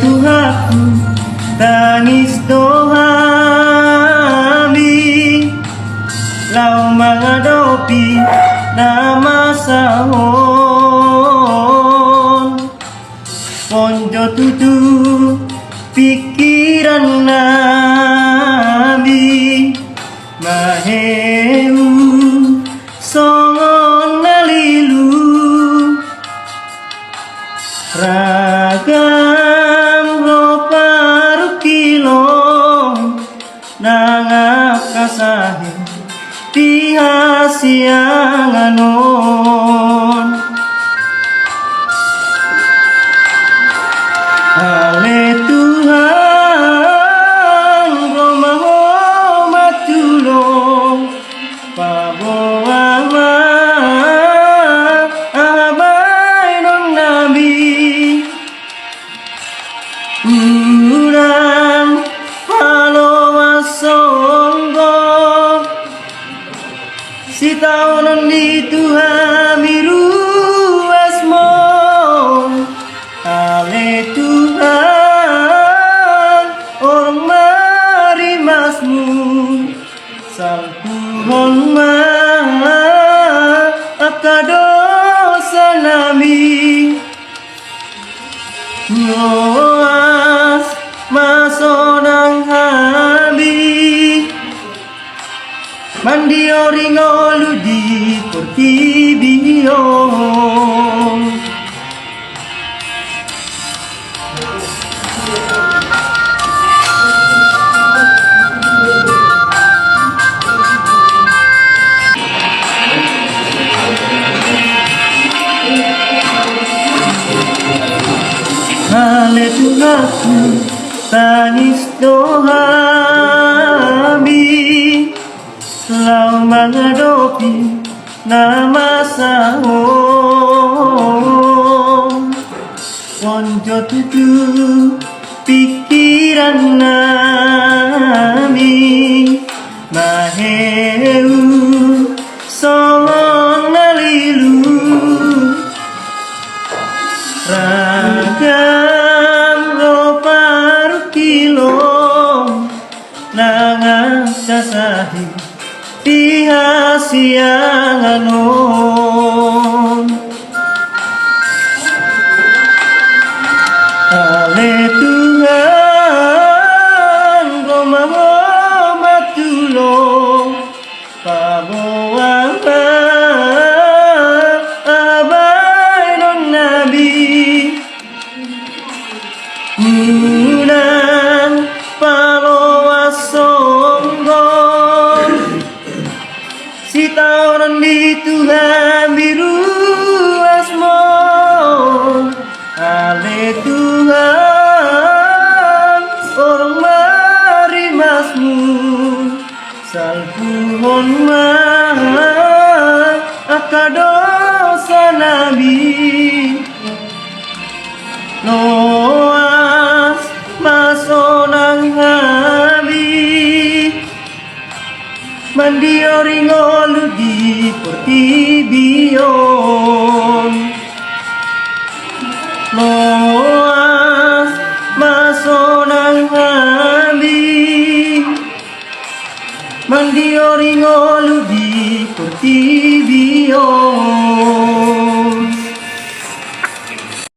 Tuhanku, tangis dohami, lau menghadapi nama sahon. Ponjo tutu pikiran nabi, maheu songon nalilu, ragam lo parukilong nangak kasahe tihasianganon. Ale Tuhan Romaho tulong paboama abai non nabi urang paloa songgo si taonon di Tuhan miru asmo. Ale Tuhan orang marimasmu sang Tuhan ma akadosa nami ngoas masonang habi mandi oringolu di portibio. Ale Tuhanku, tangis dohami, lau menghadapi nama sahon. Ponjo tutu pikiran nami, maheu songon nalilu, ragam lo parukilong nangak kasahi tihasianganon. Ale Tuhan Romaho matulong paboama abai non nabi unang paloa songgon si taonon di Tuhan biru asmo. Ale Tuhan orang marimasmu sang Tuhan ma akadosa nabi loas masonang habi mandi oringolu di portibion. Loas masonang habi mandi oringolu di portibion.